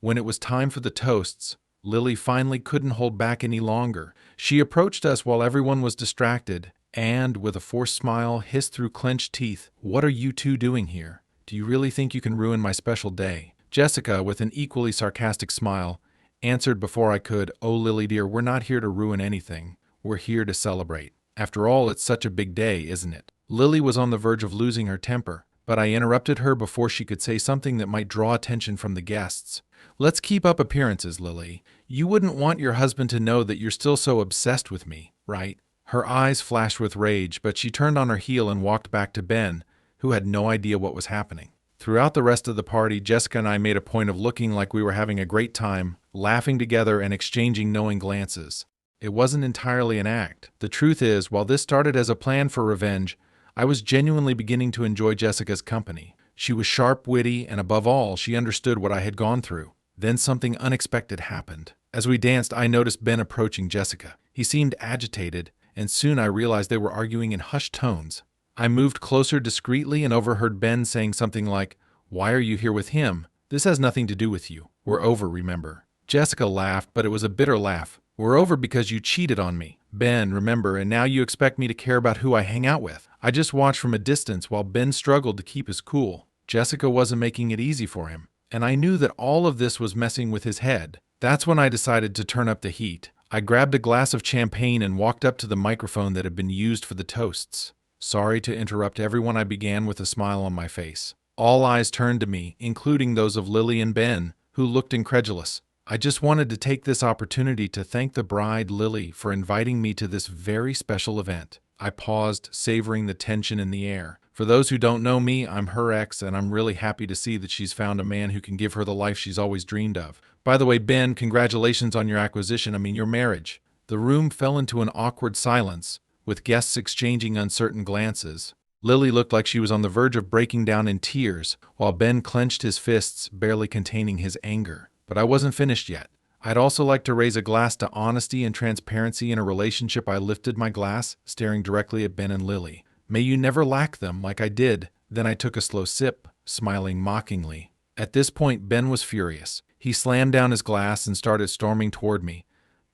When it was time for the toasts, Lily finally couldn't hold back any longer. She approached us while everyone was distracted and, with a forced smile, hissed through clenched teeth, "What are you two doing here? Do you really think you can ruin my special day?" Jessica, with an equally sarcastic smile, answered before I could, "Oh, Lily dear, we're not here to ruin anything. We're here to celebrate. After all, it's such a big day, isn't it?" Lily was on the verge of losing her temper, but I interrupted her before she could say something that might draw attention from the guests. "Let's keep up appearances, Lily. You wouldn't want your husband to know that you're still so obsessed with me, right?" Her eyes flashed with rage, but she turned on her heel and walked back to Ben, who had no idea what was happening. Throughout the rest of the party, Jessica and I made a point of looking like we were having a great time, laughing together and exchanging knowing glances. It wasn't entirely an act. The truth is, while this started as a plan for revenge, I was genuinely beginning to enjoy Jessica's company. She was sharp, witty, and above all, she understood what I had gone through. Then something unexpected happened. As we danced, I noticed Ben approaching Jessica. He seemed agitated, and soon I realized they were arguing in hushed tones. I moved closer discreetly and overheard Ben saying something like, "Why are you here with him? This has nothing to do with you. We're over, remember?" Jessica laughed, but it was a bitter laugh. "We're over because you cheated on me, Ben, remember, and now you expect me to care about who I hang out with." I just watched from a distance while Ben struggled to keep his cool. Jessica wasn't making it easy for him, and I knew that all of this was messing with his head. That's when I decided to turn up the heat. I grabbed a glass of champagne and walked up to the microphone that had been used for the toasts. "Sorry to interrupt everyone," I began with a smile on my face. All eyes turned to me, including those of Lily and Ben, who looked incredulous. "I just wanted to take this opportunity to thank the bride, Lily, for inviting me to this very special event." I paused, savoring the tension in the air. For those who don't know me, I'm her ex, and I'm really happy to see that she's found a man who can give her the life she's always dreamed of. By the way, Ben, congratulations on your your marriage. The room fell into an awkward silence, with guests exchanging uncertain glances. Lily looked like she was on the verge of breaking down in tears, while Ben clenched his fists, barely containing his anger. But I wasn't finished yet. "I'd also like to raise a glass to honesty and transparency in a relationship." I lifted my glass, staring directly at Ben and Lily. "May you never lack them like I did." Then I took a slow sip, smiling mockingly. At this point, Ben was furious. He slammed down his glass and started storming toward me,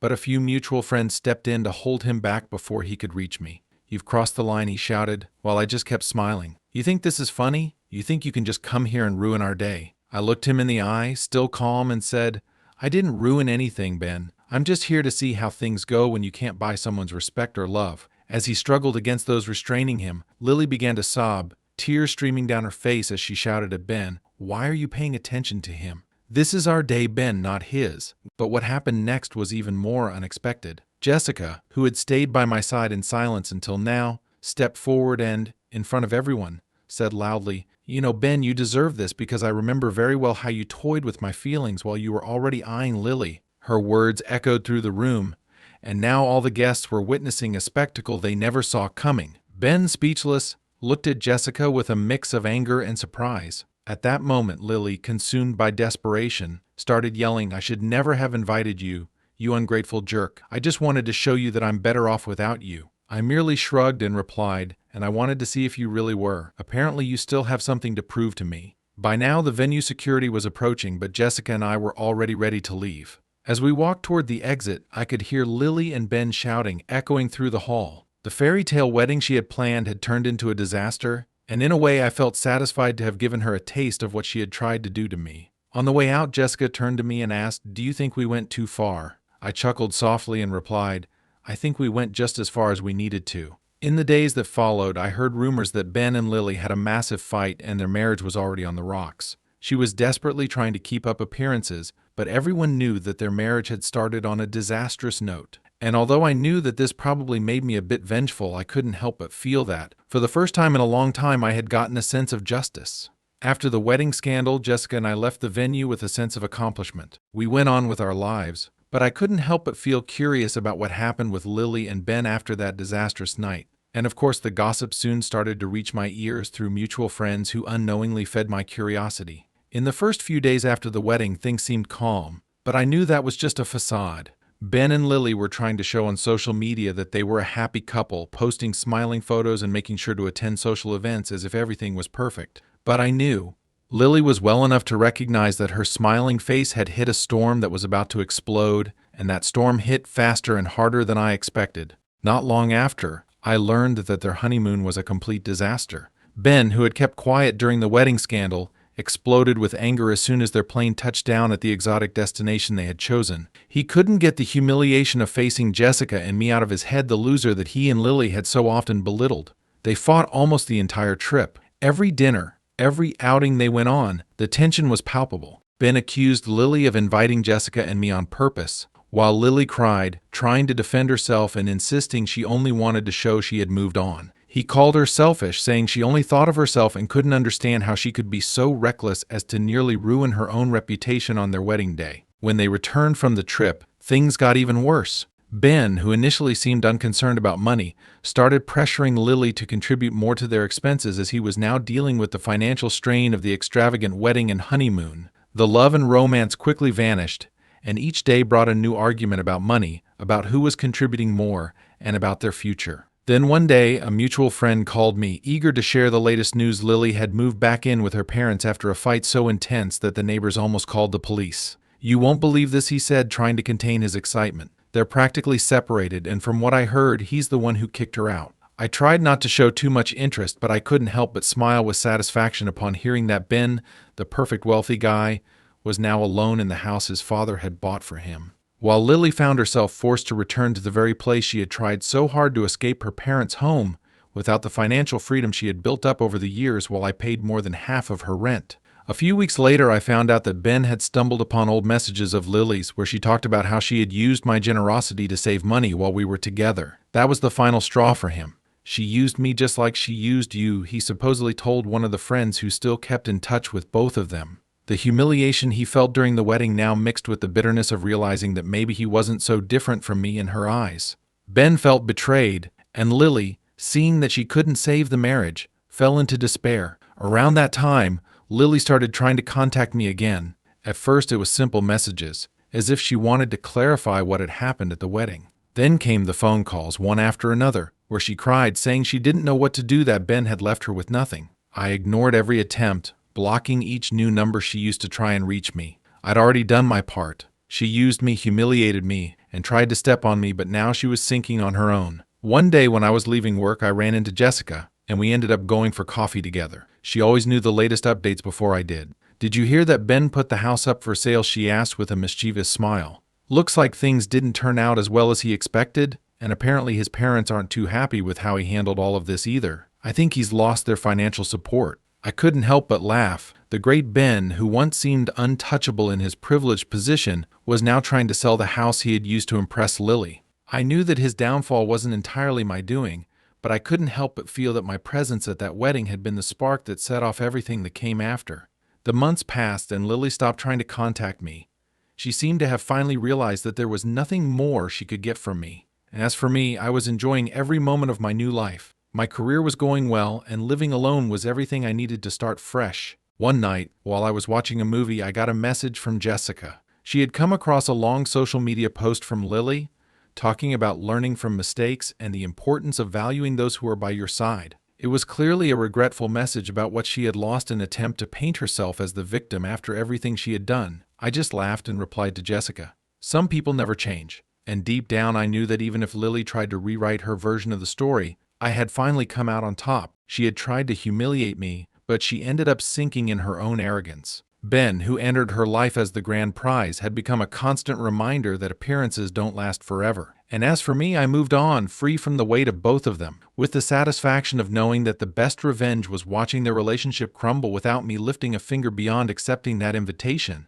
but a few mutual friends stepped in to hold him back before he could reach me. "You've crossed the line," he shouted, while I just kept smiling. "You think this is funny? You think you can just come here and ruin our day?" I looked him in the eye, still calm, and said, "I didn't ruin anything, Ben. I'm just here to see how things go when you can't buy someone's respect or love." As he struggled against those restraining him, Lily began to sob, tears streaming down her face as she shouted at Ben, "Why are you paying attention to him? This is our day, Ben, not his." But what happened next was even more unexpected. Jessica, who had stayed by my side in silence until now, stepped forward and, in front of everyone, said loudly, "You know, Ben, you deserve this because I remember very well how you toyed with my feelings while you were already eyeing Lily." Her words echoed through the room, and now all the guests were witnessing a spectacle they never saw coming. Ben, speechless, looked at Jessica with a mix of anger and surprise. At that moment, Lily, consumed by desperation, started yelling, "I should never have invited you, you ungrateful jerk. I just wanted to show you that I'm better off without you." I merely shrugged and replied, "And I wanted to see if you really were. Apparently you still have something to prove to me." By now the venue security was approaching, but Jessica and I were already ready to leave. As we walked toward the exit, I could hear Lily and Ben shouting, echoing through the hall. The fairy tale wedding she had planned had turned into a disaster, and in a way I felt satisfied to have given her a taste of what she had tried to do to me. On the way out, Jessica turned to me and asked, "Do you think we went too far?" I chuckled softly and replied, "I think we went just as far as we needed to." In the days that followed, I heard rumors that Ben and Lily had a massive fight and their marriage was already on the rocks. She was desperately trying to keep up appearances, but everyone knew that their marriage had started on a disastrous note. And although I knew that this probably made me a bit vengeful, I couldn't help but feel that, for the first time in a long time, I had gotten a sense of justice. After the wedding scandal, Jessica and I left the venue with a sense of accomplishment. We went on with our lives, but I couldn't help but feel curious about what happened with Lily and Ben after that disastrous night. And of course, the gossip soon started to reach my ears through mutual friends who unknowingly fed my curiosity. In the first few days after the wedding, things seemed calm, but I knew that was just a facade. Ben and Lily were trying to show on social media that they were a happy couple, posting smiling photos and making sure to attend social events as if everything was perfect. But I knew, Lily was well enough to recognize that her smiling face had hit a storm that was about to explode, and that storm hit faster and harder than I expected. Not long after, I learned that their honeymoon was a complete disaster. Ben, who had kept quiet during the wedding scandal, exploded with anger as soon as their plane touched down at the exotic destination they had chosen. He couldn't get the humiliation of facing Jessica and me out of his head, the loser that he and Lily had so often belittled. They fought almost the entire trip. Every dinner, every outing they went on, the tension was palpable. Ben accused Lily of inviting Jessica and me on purpose, while Lily cried, trying to defend herself and insisting she only wanted to show she had moved on. He called her selfish, saying she only thought of herself and couldn't understand how she could be so reckless as to nearly ruin her own reputation on their wedding day. When they returned from the trip, things got even worse. Ben, who initially seemed unconcerned about money, started pressuring Lily to contribute more to their expenses as he was now dealing with the financial strain of the extravagant wedding and honeymoon. The love and romance quickly vanished, and each day brought a new argument about money, about who was contributing more, and about their future. Then one day, a mutual friend called me, eager to share the latest news. Lily had moved back in with her parents after a fight so intense that the neighbors almost called the police. "You won't believe this," he said, trying to contain his excitement. "They're practically separated, and from what I heard, he's the one who kicked her out." I tried not to show too much interest, but I couldn't help but smile with satisfaction upon hearing that Ben, the perfect wealthy guy, was now alone in the house his father had bought for him. While Lily found herself forced to return to the very place she had tried so hard to escape, her parents' home, without the financial freedom she had built up over the years, while I paid more than half of her rent. A few weeks later, I found out that Ben had stumbled upon old messages of Lily's where she talked about how she had used my generosity to save money while we were together. That was the final straw for him. "She used me just like she used you," he supposedly told one of the friends who still kept in touch with both of them. The humiliation he felt during the wedding now mixed with the bitterness of realizing that maybe he wasn't so different from me in her eyes. Ben felt betrayed, and Lily, seeing that she couldn't save the marriage, fell into despair. Around that time, Lily started trying to contact me again. At first it was simple messages, as if she wanted to clarify what had happened at the wedding. Then came the phone calls, one after another, where she cried, saying she didn't know what to do, that Ben had left her with nothing. I ignored every attempt, blocking each new number she used to try and reach me. I'd already done my part. She used me, humiliated me, and tried to step on me, but now she was sinking on her own. One day when I was leaving work, I ran into Jessica, and we ended up going for coffee together. She always knew the latest updates before I did. "Did you hear that Ben put the house up for sale?" she asked with a mischievous smile. "Looks like things didn't turn out as well as he expected, and apparently his parents aren't too happy with how he handled all of this either. I think he's lost their financial support." I couldn't help but laugh. The great Ben, who once seemed untouchable in his privileged position, was now trying to sell the house he had used to impress Lily. I knew that his downfall wasn't entirely my doing, but I couldn't help but feel that my presence at that wedding had been the spark that set off everything that came after. The months passed and Lily stopped trying to contact me. She seemed to have finally realized that there was nothing more she could get from me. And as for me, I was enjoying every moment of my new life. My career was going well, and living alone was everything I needed to start fresh. One night, while I was watching a movie, I got a message from Jessica. She had come across a long social media post from Lily, talking about learning from mistakes and the importance of valuing those who are by your side. It was clearly a regretful message about what she had lost in an attempt to paint herself as the victim after everything she had done. I just laughed and replied to Jessica, "Some people never change." And deep down I knew that even if Lily tried to rewrite her version of the story, I had finally come out on top. She had tried to humiliate me, but she ended up sinking in her own arrogance. Ben, who entered her life as the grand prize, had become a constant reminder that appearances don't last forever. And as for me, I moved on, free from the weight of both of them, with the satisfaction of knowing that the best revenge was watching their relationship crumble without me lifting a finger beyond accepting that invitation.